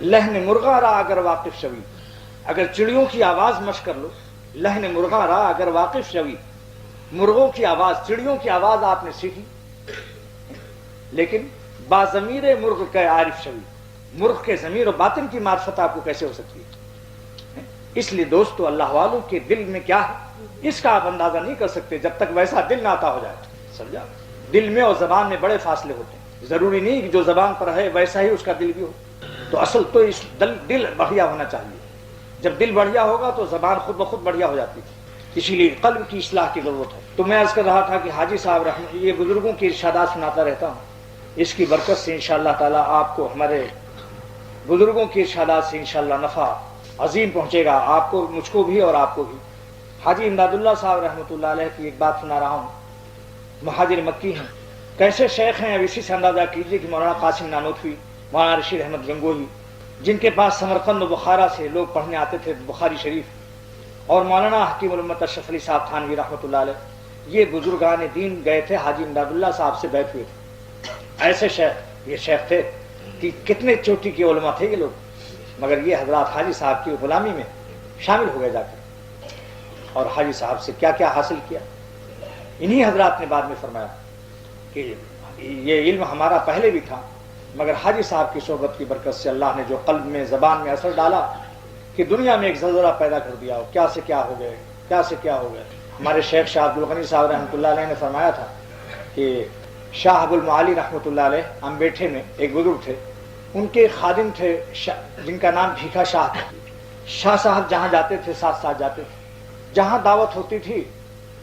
لہن مرغا را اگر واقف شوی، اگر چڑیوں کی آواز مشق کر لو، لہن مرغا را اگر واقف شوی، مرغوں کی آواز، چڑیوں کی آواز آپ نے سیکھی، لیکن باضمیر مرغ کا عارف شوی، مرغ کے ضمیر و باطن کی معرفت آپ کو کیسے ہو سکتی ہے؟ اس لیے دوستو، اللہ والوں کے دل میں کیا ہے اس کا آپ اندازہ نہیں کر سکتے جب تک ویسا دل نہ عطا ہو جائے. سمجھا؟ دل میں اور زبان میں بڑے فاصلے ہوتے ہیں. ضروری نہیں کہ جو زبان پر ہے ویسا ہی اس کا دل بھی ہو. تو اصل تو اس دل بڑھیا ہونا چاہیے. جب دل بڑھیا ہوگا تو زبان خود بخود بڑھیا ہو جاتی ہے. اسی لیے قلب کی اصلاح کی ضرورت ہے. تو میں عرض کر رہا تھا کہ حاجی صاحب یہ بزرگوں کی ارشادات سناتا رہتا ہوں. اس کی برکت سے انشاءاللہ تعالی آپ کو ہمارے بزرگوں کی ارشادات سے انشاءاللہ نفع عظیم پہنچے گا، آپ کو، مجھ کو بھی اور آپ کو بھی. حاجی امداد اللہ صاحب رحمۃ اللہ علیہ کی ایک بات سنا رہا ہوں. مہاجر مکی ہیں، کیسے شیخ ہیں اب اسی سے اندازہ کیجئے کہ مولانا قاسم نانوتوی، مولانا رشید احمد گنگوہی، جن کے پاس سمرقند و بخارا سے لوگ پڑھنے آتے تھے بخاری شریف، اور مولانا حکیم الامت اشرف علی صاحب تھانوی رحمۃ اللہ علیہ، یہ بزرگان دین گئے تھے حاجی امداد اللہ صاحب سے بیعت ہوئے تھے. ایسے شیخ یہ شیخ تھے کہ کتنے چوٹی کے علماء تھے یہ لوگ، مگر یہ حضرات حاجی صاحب کی غلامی میں شامل ہو گئے جا کے. اور حاجی صاحب سے کیا کیا حاصل کیا. انہی حضرات نے بعد میں فرمایا کہ یہ علم ہمارا پہلے بھی تھا، مگر حاجی صاحب کی صحبت کی برکت سے اللہ نے جو قلب میں، زبان میں اثر ڈالا کہ دنیا میں ایک زلزلہ پیدا کر دیا. کیا سے کیا ہو گئے، کیا سے کیا ہو گئے. ہمارے شیخ شاہ عبد الغنی صاحب رحمۃ اللہ علیہ نے فرمایا تھا کہ شاہ ابو المعالی رحمۃ اللہ علیہ امبیٹھے میں ایک بزرگ تھے، ان کے خادم تھے جن کا نام بھیکھا شاہ تھا. شاہ صاحب جہاں جاتے تھے ساتھ ساتھ جاتے تھے. جہاں دعوت ہوتی تھی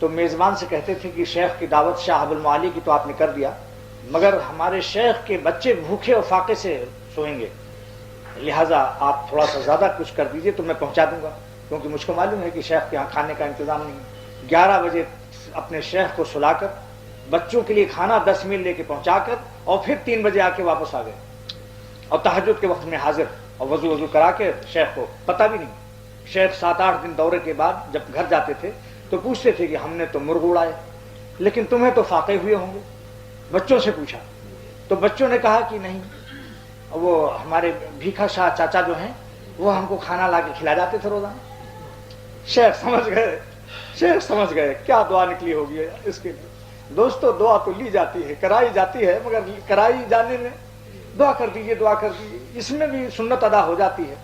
تو میزبان سے کہتے تھے کہ شیخ کی دعوت شاہ ابو المعالی کی تو آپ نے کر دیا، مگر ہمارے شیخ کے بچے بھوکے اور فاقے سے سوئیں گے، لہٰذا آپ تھوڑا سا زیادہ کچھ کر دیجئے تو میں پہنچا دوں گا، کیونکہ مجھ کو معلوم ہے کہ شیخ کے یہاں کھانے کا انتظام نہیں ہے. 11 بجے اپنے شیخ کو سلا کر بچوں کے لیے کھانا 10 میل لے کے پہنچا کر اور پھر 3 بجے آ کے واپس آ گئے، اور تہجد کے وقت میں حاضر اور وضو کرا کے شیخ کو پتہ بھی نہیں. شیخ 7-8 دن دورے کے بعد جب گھر جاتے تھے تو پوچھتے تھے کہ ہم نے تو مرغ اڑائے لیکن تمہیں تو فاقے ہوئے ہوں گے. بچوں سے پوچھا تو بچوں نے کہا کہ نہیں، وہ ہمارے بھیکھا شاہ چاچا جو ہیں وہ ہم کو کھانا لا کے کھلا جاتے تھے روزانہ. شیخ سمجھ گئے کیا دعا نکلی ہوگی اس کے لیے. دوستو دعا تو لی جاتی ہے، کرائی جاتی ہے، مگر کرائی جانے میں دعا کر دیجئے، دعا کر دیجئے، اس میں بھی سنت ادا ہو جاتی ہے.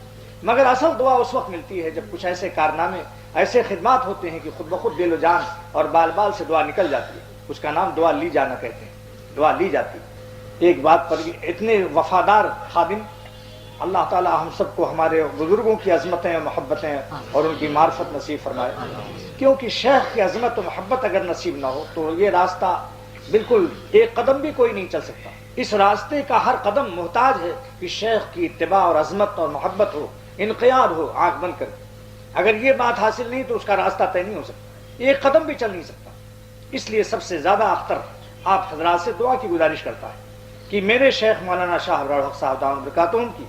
مگر اصل دعا اس وقت ملتی ہے جب کچھ ایسے کارنامے، ایسے خدمات ہوتے ہیں کہ خود بخود دل و جان اور بال بال سے دعا نکل جاتی ہے. اس کا نام دعا لی جانا کہتے ہیں، دعا لی جاتی. ایک بات پر اتنے وفادار خادم، اللہ تعالی ہم سب کو ہمارے بزرگوں کی عظمتیں اور محبتیں اور ان کی معرفت نصیب فرمائے، کیونکہ شیخ کی عظمت و محبت اگر نصیب نہ ہو تو یہ راستہ بالکل ایک قدم بھی کوئی نہیں چل سکتا. اس راستے کا ہر قدم محتاج ہے کہ شیخ کی اتباع اور عظمت اور محبت ہو، انقیاد ہو آنکھ بند کر. اگر یہ بات حاصل نہیں تو اس کا راستہ طے نہیں ہو سکتا، ایک قدم بھی چل نہیں سکتا. اس لیے سب سے زیادہ اختر آپ حضرات سے دعا کی گزارش کرتا ہے کہ میرے شیخ مولانا شاہ ابرار الحق صاحب دامت برکاتہم کی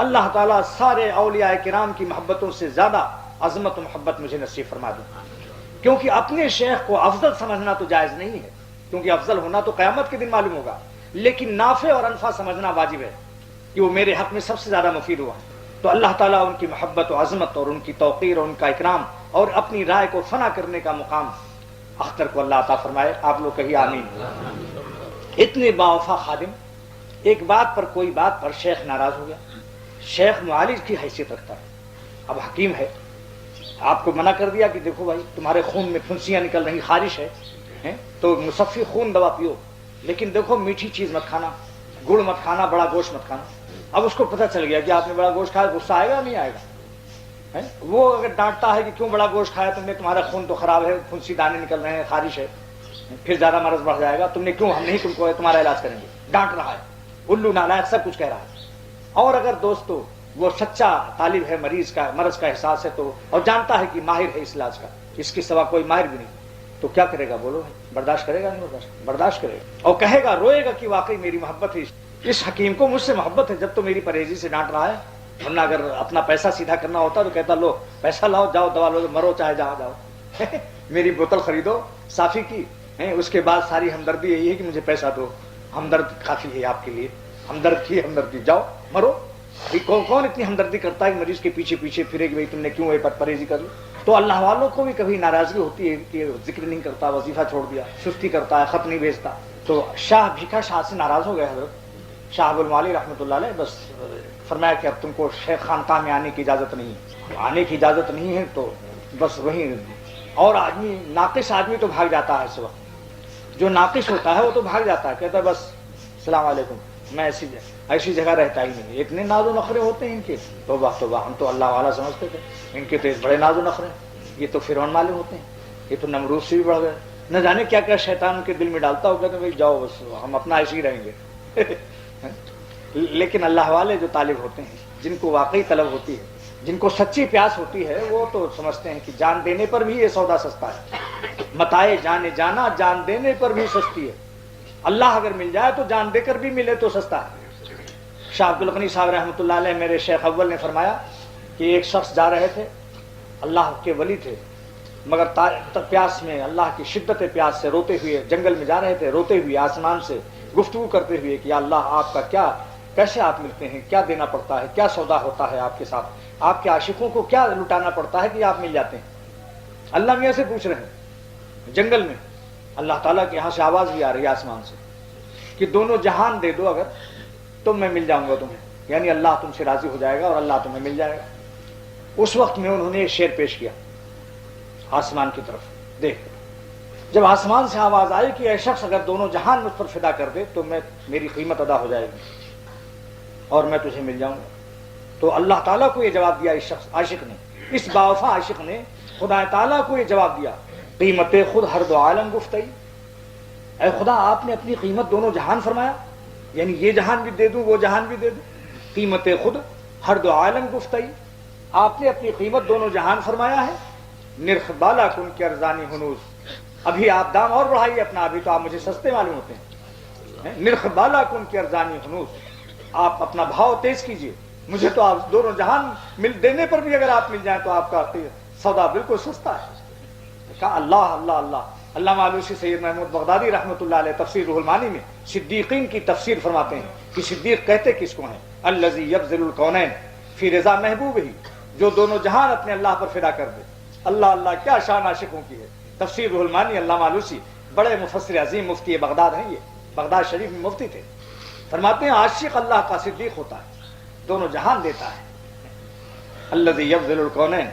اللہ تعالیٰ سارے اولیاء کرام کی محبتوں سے زیادہ عظمت و محبت مجھے نصیب فرما دوں. کیونکہ اپنے شیخ کو افضل سمجھنا تو جائز نہیں ہے، کیونکہ افضل ہونا تو قیامت کے دن معلوم ہوگا، لیکن نافع اور انفع سمجھنا واجب ہے کہ وہ میرے حق میں سب سے زیادہ مفید ہوا. تو اللہ تعالیٰ ان کی محبت و عظمت اور ان کی توقیر اور ان کا اکرام اور اپنی رائے کو فنا کرنے کا مقام اختر کو اللہ عطا فرمائے. آپ لوگ کہیے آمین. اتنے باوفا خادم، ایک بات پر، کوئی بات پر شیخ ناراض ہو گیا. شیخ معالج کی حیثیت رکھتا ہے، اب حکیم ہے، آپ کو منع کر دیا کہ دیکھو بھائی تمہارے خون میں پھنسیاں نکل رہی، خارش ہے تو مصفی خون دوا پیو، لیکن دیکھو میٹھی چیز مت کھانا، گڑ مت کھانا، بڑا گوشت مت کھانا. اب اس کو پتہ چل گیا کہ آپ نے بڑا گوشت کھایا، غصہ آئے گا نہیں آئے گا؟ وہ اگر ڈانٹتا ہے کہ کیوں بڑا گوشت کھایا تم نے، تمہارا خون تو خراب ہے، پھنسی دانے نکل رہے ہیں، خارش ہے، پھر زیادہ مرض بڑھ جائے گا، تم نے کیوں، ہم نہیں تم کو تمہارا علاج کریں گے. ڈانٹ رہا ہے، الو نالائق سب کچھ کہہ رہا ہے. اور اگر دوستو وہ سچا طالب ہے، مرض کا احساس ہے تو، اور جانتا ہے کہ ماہر ہے اس علاج کا، اس کے سوا کوئی ماہر بھی نہیں، تو کیا کرے گا؟ بولو، برداشت کرے گا نہیں؟ برداشت کرے گا اور کہے گا، روئے گا کہ واقعی میری محبت ہے، اس حکیم کو مجھ سے محبت ہے جب تو میری پرہیزی سے ڈانٹ رہا ہے. ورنہ اگر اپنا پیسہ سیدھا کرنا ہوتا تو کہتا لو پیسہ لاؤ، جاؤ دوا لو، مرو چاہے جہاں جاؤ، میری بوتل خریدو صافی کی، اس کے بعد ساری ہمدردی یہی ہے کہ مجھے پیسہ دو، ہمدرد کافی ہے آپ کے لیے، ہمدرد کی ہمدردی، جاؤ مرو. کون اتنی ہمدردی کرتا ہے مریض کے پیچھے پیچھے پھرے کہ بھائی تم نے کیوں یہ پرہیزی کر لی؟ تو اللہ والوں کو بھی کبھی ناراضگی ہوتی ہے کہ ذکر نہیں کرتا، وظیفہ چھوڑ دیا، سستی کرتا ہے، خط نہیں بھیجتا. تو شاہ بھیکا شاہ سے ناراض ہو گئے حضرت شاہ ابو المعالی رحمۃ اللہ علیہ. بس فرمایا کہ اب تم کو شیخ خانقاہ میں آنے کی اجازت نہیں ہے. آنے کی اجازت نہیں ہے تو بس وہیں. اور آدمی ناقص آدمی تو بھاگ جاتا ہے اس وقت، جو ناقص ہوتا ہے وہ تو بھاگ جاتا ہے، کہتا ہے بس السلام علیکم، میں ایسی جگہ رہتا ہی نہیں. اتنے ناز و نخرے ہوتے ہیں ان کے، توبہ توبہ، ہم تو اللہ والا سمجھتے تھے، ان کے تو بڑے ناز و نخرے. یہ تو فرعون والے ہوتے ہیں، یہ تو نمرود سے بھی بڑھ گئے. نہ جانے کیا کیا شیطان ان کے دل میں ڈالتا ہوگا کہ بھائی جاؤ بس ہم اپنا ایسے ہی رہیں گے. لیکن اللہ والے جو طالب ہوتے ہیں، جن کو واقعی طلب ہوتی ہے، جن کو سچی پیاس ہوتی ہے، وہ تو سمجھتے ہیں کہ جان دینے پر بھی یہ سودا سستا ہے. متائے جانے جانا جان دینے پر بھی سستی ہے. اللہ اگر مل جائے تو جان دے کر بھی ملے تو سستا ہے. شاہ عبد الغنی صاحب رحمۃ اللہ علیہ، میرے شیخ اول نے فرمایا کہ ایک شخص جا رہے تھے، اللہ کے ولی تھے، مگر پیاس میں، اللہ کی شدت پیاس سے روتے ہوئے جنگل میں جا رہے تھے، روتے ہوئے آسمان سے گفتگو کرتے ہوئے کہ یا اللہ آپ کا کیا، کیسے آپ ملتے ہیں، کیا دینا پڑتا ہے، کیا سودا ہوتا ہے آپ کے ساتھ، آپ کے عاشقوں کو کیا لٹانا پڑتا ہے کہ آپ مل جاتے ہیں. اللہ میاں سے پوچھ رہے ہیں جنگل میں. اللہ تعالیٰ کے یہاں سے آواز بھی آ رہی ہے آسمان سے کہ دونوں جہان دے دو اگر تو میں مل جاؤں گا تمہیں، یعنی اللہ تم سے راضی ہو جائے گا اور اللہ تمہیں مل جائے گا. اس وقت میں انہوں نے ایک شعر پیش کیا آسمان کی طرف دیکھ کر. جب آسمان سے آواز آئی کہ اے شخص اگر دونوں جہان مجھ پر فدا کر دے تو میری قیمت ادا ہو جائے گی اور میں تجھے مل جاؤں گا. تو اللہ تعالیٰ کو یہ جواب دیا اس شخص عاشق نے، اس باوفا عاشق نے خدا تعالیٰ کو یہ جواب دیا، قیمت خود ہر دو عالم گفتئی. اے خدا آپ نے اپنی قیمت دونوں جہان فرمایا، یعنی یہ جہان بھی دے دوں وہ جہان بھی دے دوں. قیمت خود ہر دو عالم گفتئی، آپ نے اپنی قیمت دونوں جہان فرمایا ہے. نرخ بالا کن کی ارزانی ہنوز، ابھی آپ دام اور بڑھائیے اپنا، ابھی تو آپ مجھے سستے معلوم ہوتے ہیں. نرخ بالا کن کی ارزانی ہنوز، آپ اپنا بھاؤ تیز کیجئے، مجھے تو آپ دونوں جہان مل دینے پر بھی اگر آپ مل جائیں تو آپ کا سودا بالکل سستا ہے. کہا اللہ اللہ اللہ. علامہ آلوسی سید محمود بغدادی رحمۃ اللہ علیہ تفسیر روح المعانی میں صدیقین کی تفسیر فرماتے ہیں کہ صدیق کہتے کس کو ہیں؟ الذی یبذل الکونین فی رضا محبوب ہی، جو دونوں جہان اپنے اللہ پر فدا کر دے. اللہ اللہ کیا شان عاشقوں کی ہے. تفسیر روح المعانی علامہ آلوسی بڑے مفسر عظیم مفتی بغداد ہیں، یہ بغداد شریف میں مفتی تھے. فرماتے ہیں عاشق اللہ کا صدیق ہوتا ہے، دونوں جہان دیتا ہے. الذی یبذل الکونین.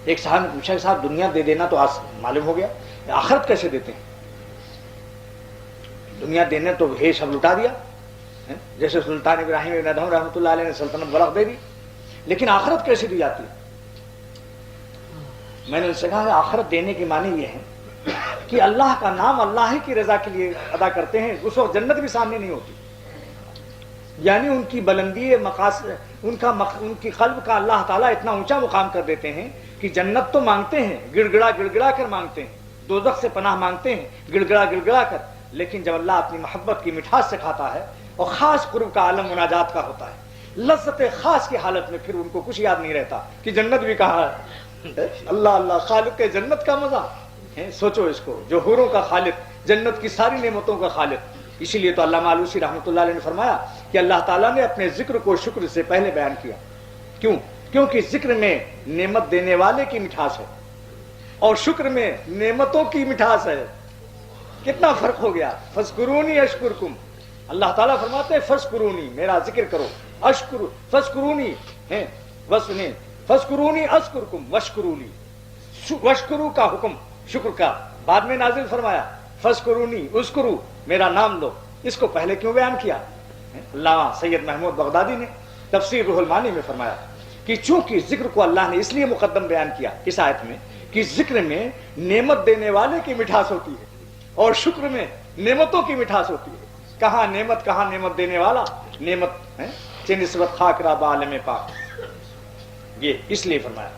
ایک صاحب نے پوچھا کہ صاحب دنیا دے دینا تو معلوم ہو گیا، آخرت کیسے دیتے ہیں؟ دنیا دینے تو ہے سب لٹا دیا، جیسے سلطان ابراہیم ابن ادہم رحمۃ اللہ علیہ نے سلطنت ورق دے دی، لیکن آخرت کیسے دی جاتی ہے؟ میں نے ان سے کہا کہ آخرت دینے کے معنی یہ ہے کہ اللہ کا نام اللہ ہی کی رضا کے لیے ادا کرتے ہیں، اس وقت جنت بھی سامنے نہیں ہوتی. یعنی ان کی بلندی مقاصد، ان کی قلب کا اللہ تعالیٰ اتنا اونچا مقام کر دیتے ہیں کہ جنت تو مانگتے ہیں، گڑ گڑا کر مانگتے ہیں، دوزخ سے پناہ مانگتے ہیں گڑ گڑا کر، لیکن جب اللہ اپنی محبت کی مٹھاس سے کھاتا ہے اور خاص قرب کا عالم مناجات کا ہوتا ہے، لذت خاص کی حالت میں پھر ان کو کچھ یاد نہیں رہتا کہ جنت بھی کہا ہے. اللہ اللہ خالق جنت کا مزہ ہے. سوچو اس کو، جو حوروں کا خالق، جنت کی ساری نعمتوں کا خالق. اسی لیے تو علامہ آلوسی رحمۃ اللہ علیہ نے فرمایا کہ اللہ تعالیٰ نے اپنے ذکر کو شکر سے پہلے بیان کیا. کیوں؟ کیونکہ ذکر میں نعمت دینے والے کی مٹھاس ہے اور شکر میں نعمتوں کی مٹھاس ہے. کتنا فرق ہو گیا. فذکرونی اشکرکم، اللہ تعالیٰ فرماتے ہیں فذکرونی، میرا ذکر کرو، اشکر فذکرونی ہیں وسنے فذکرونی اذکرکم واشکرونی. واشکرو کا حکم شکر کا بعد میں نازل فرمایا، فذکرونی اذکرو، میرا نام لو. اس کو پہلے کیوں بیان کیا؟ علامہ سید محمود بغدادی نے تفسیر روح المعانی میں فرمایا کہ چونکہ ذکر کو اللہ نے اس لیے مقدم بیان کیا اس آیت میں کہ ذکر میں نعمت دینے والے کی مٹھاس ہوتی ہے اور شکر میں نعمتوں کی مٹھاس ہوتی ہے. کہاں نعمت دینے والا، نعمت چہ نسبت خاک را بعالم پاک، یہ اس لیے فرمایا.